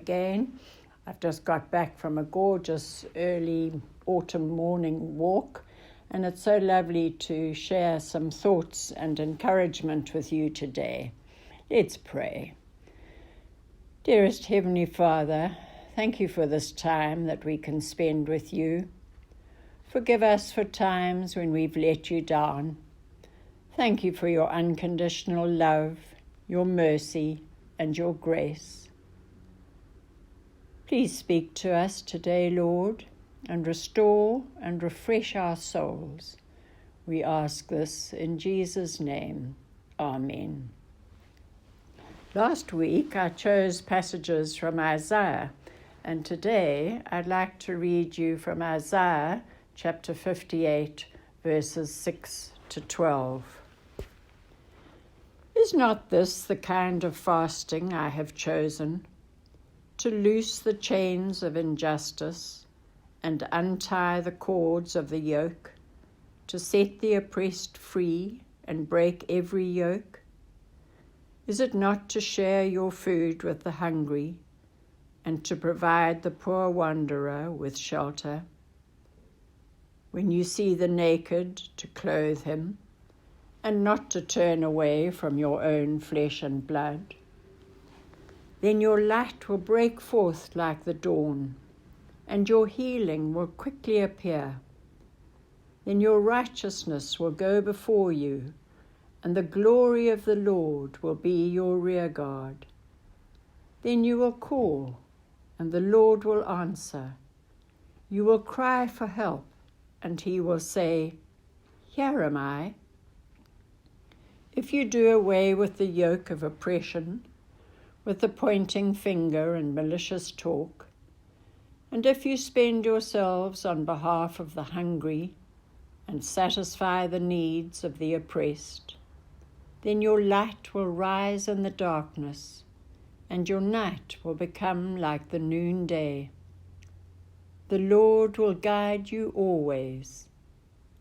again. I've just got back from a gorgeous early autumn morning walk, and it's so lovely to share some thoughts and encouragement with you today. Let's pray. Dearest Heavenly Father, thank you for this time that we can spend with you. Forgive us for times when we've let you down. Thank you for your unconditional love, your mercy, and your grace. Please speak to us today, Lord, and restore and refresh our souls. We ask this in Jesus' name. Amen. Last week I chose passages from Isaiah, and today I'd like to read you from Isaiah chapter 58, verses 6 to 12. Is not this the kind of fasting I have chosen, to loose the chains of injustice and untie the cords of the yoke, to set the oppressed free and break every yoke? Is it not to share your food with the hungry and to provide the poor wanderer with shelter? When you see the naked, to clothe him, and not to turn away from your own flesh and blood? Then your light will break forth like the dawn, and your healing will quickly appear. Then your righteousness will go before you, and the glory of the Lord will be your rear guard. Then you will call, and the Lord will answer. You will cry for help, and he will say, Here am I. If you do away with the yoke of oppression, with the pointing finger and malicious talk, and if you spend yourselves on behalf of the hungry and satisfy the needs of the oppressed, then your light will rise in the darkness, and your night will become like the noonday. The Lord will guide you always.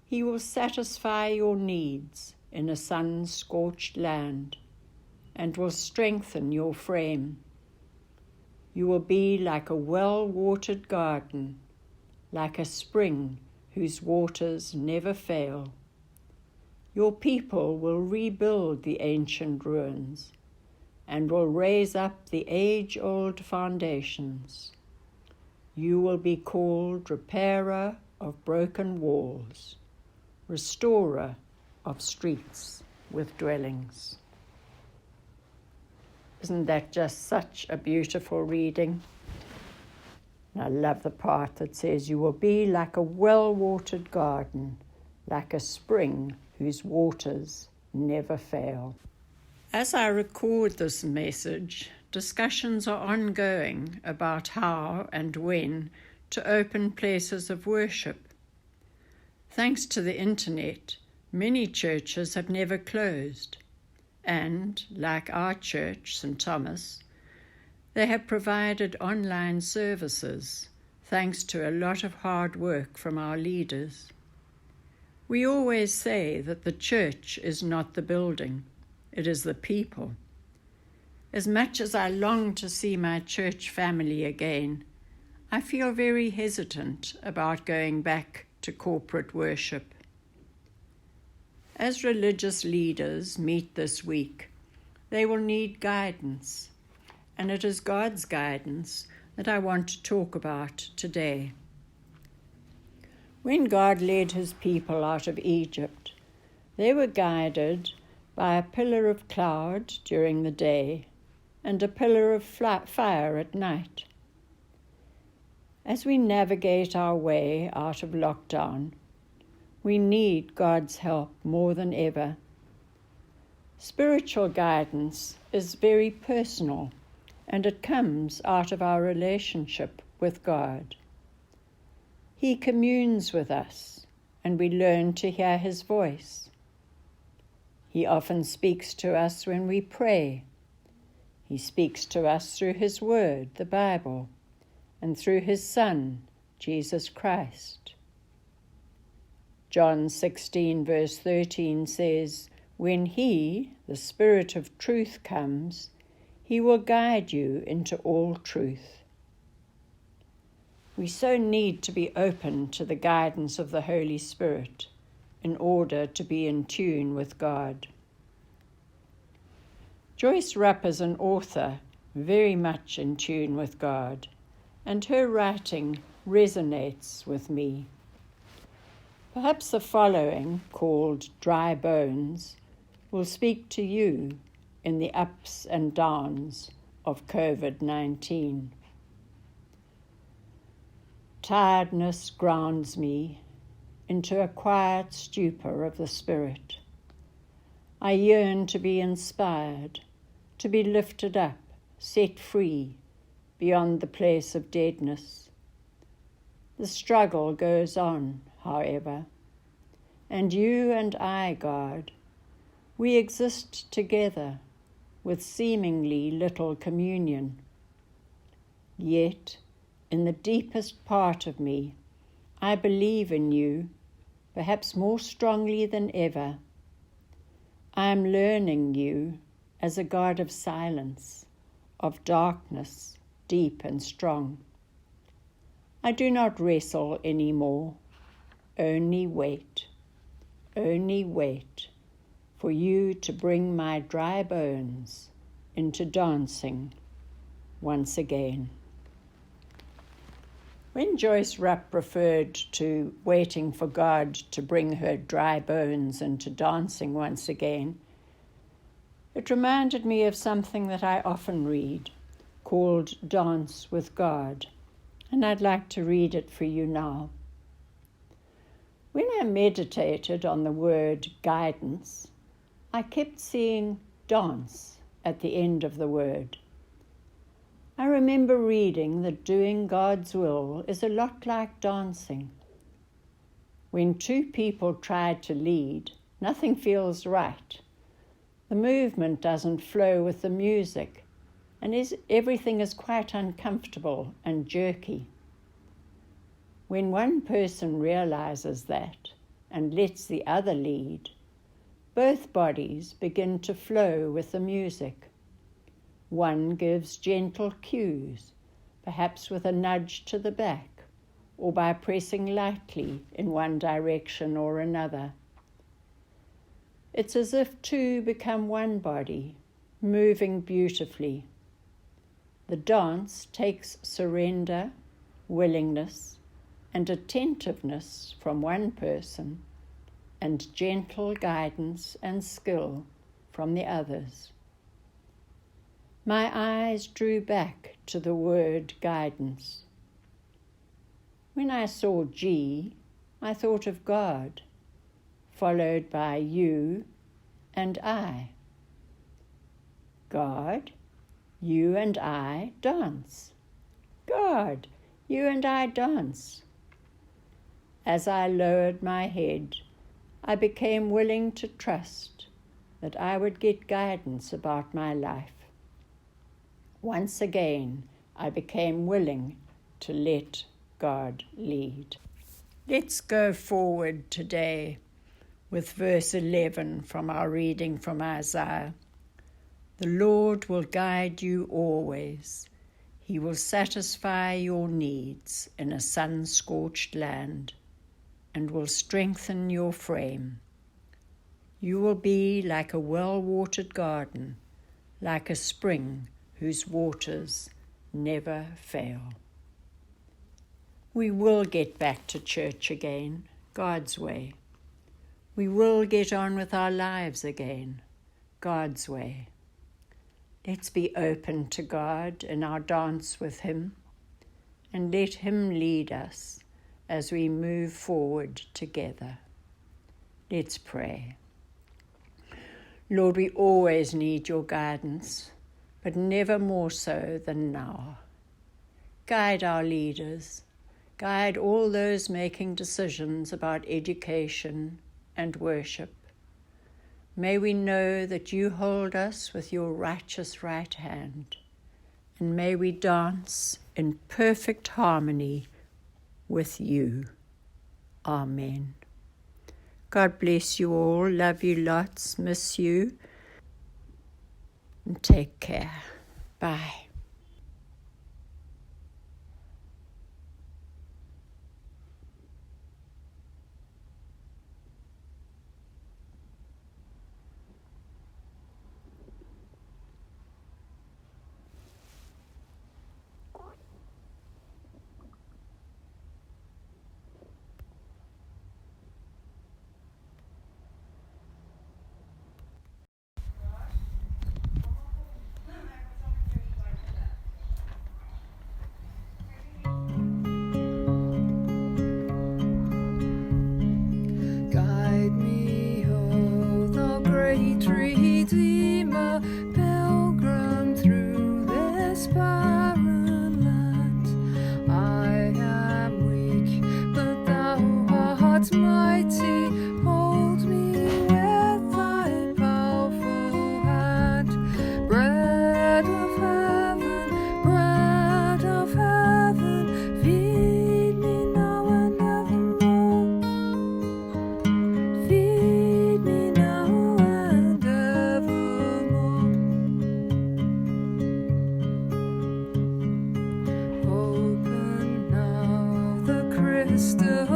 He will satisfy your needs in a sun-scorched land, and will strengthen your frame. You will be like a well-watered garden, like a spring whose waters never fail. Your people will rebuild the ancient ruins and will raise up the age-old foundations. You will be called repairer of broken walls, restorer of streets with dwellings. Isn't that just such a beautiful reading? And I love the part that says, you will be like a well-watered garden, like a spring whose waters never fail. As I record this message, discussions are ongoing about how and when to open places of worship. Thanks to the internet, many churches have never closed, and, like our church, St. Thomas, they have provided online services, thanks to a lot of hard work from our leaders. We always say that the church is not the building, it is the people. As much as I long to see my church family again, I feel very hesitant about going back to corporate worship. As religious leaders meet this week, they will need guidance, and it is God's guidance that I want to talk about today. When God led his people out of Egypt, they were guided by a pillar of cloud during the day and a pillar of fire at night. As we navigate our way out of lockdown, we need God's help more than ever. Spiritual guidance is very personal, and it comes out of our relationship with God. He communes with us, and we learn to hear his voice. He often speaks to us when we pray. He speaks to us through his word, the Bible, and through his Son, Jesus Christ. John 16, verse 13 says, When he, the Spirit of truth, comes, He will guide you into all truth. We so need to be open to the guidance of the Holy Spirit in order to be in tune with God. Joyce Rupp is an author very much in tune with God, and her writing resonates with me. Perhaps the following, called Dry Bones, will speak to you in the ups and downs of COVID-19. Tiredness grounds me into a quiet stupor of the spirit. I yearn to be inspired, to be lifted up, set free, beyond the place of deadness. The struggle goes on, however, and you and I, God, we exist together with seemingly little communion. Yet, in the deepest part of me, I believe in you, perhaps more strongly than ever. I am learning you as a God of silence, of darkness, deep and strong. I do not wrestle anymore, only wait for you to bring my dry bones into dancing once again. When Joyce Rupp referred to waiting for God to bring her dry bones into dancing once again, it reminded me of something that I often read, called Dance with God, and I'd like to read it for you now. When I meditated on the word guidance, I kept seeing dance at the end of the word. I remember reading that doing God's will is a lot like dancing. When two people try to lead, nothing feels right. The movement doesn't flow with the music, and everything is quite uncomfortable and jerky. When one person realizes that and lets the other lead, both bodies begin to flow with the music. One gives gentle cues, perhaps with a nudge to the back, or by pressing lightly in one direction or another. It's as if two become one body, moving beautifully. The dance takes surrender, willingness, and attentiveness from one person, and gentle guidance and skill from the others. My eyes drew back to the word guidance. When I saw G, I thought of God, followed by you and I. God, you and I dance. God, you and I dance. As I lowered my head, I became willing to trust that I would get guidance about my life. Once again, I became willing to let God lead. Let's go forward today with verse 11 from our reading from Isaiah. The Lord will guide you always. He will satisfy your needs in a sun-scorched land and will strengthen your frame. You will be like a well-watered garden, like a spring whose waters never fail. We will get back to church again, God's way. We will get on with our lives again, God's way. Let's be open to God in our dance with Him, and let Him lead us as we move forward together. Let's pray. Lord, we always need your guidance, but never more so than now. Guide our leaders. Guide all those making decisions about education and worship. May we know that you hold us with your righteous right hand, and may we dance in perfect harmony with you. Amen. God bless you all. Love you lots. Miss you. And take care. Bye. Guide me, oh, thou great Redeemer, pilgrim through this barren land. I am weak, but thou art mighty. Hold me with thy powerful hand. Bread of heaven, feed me now and evermore. Feed me now and evermore. Open now the crystal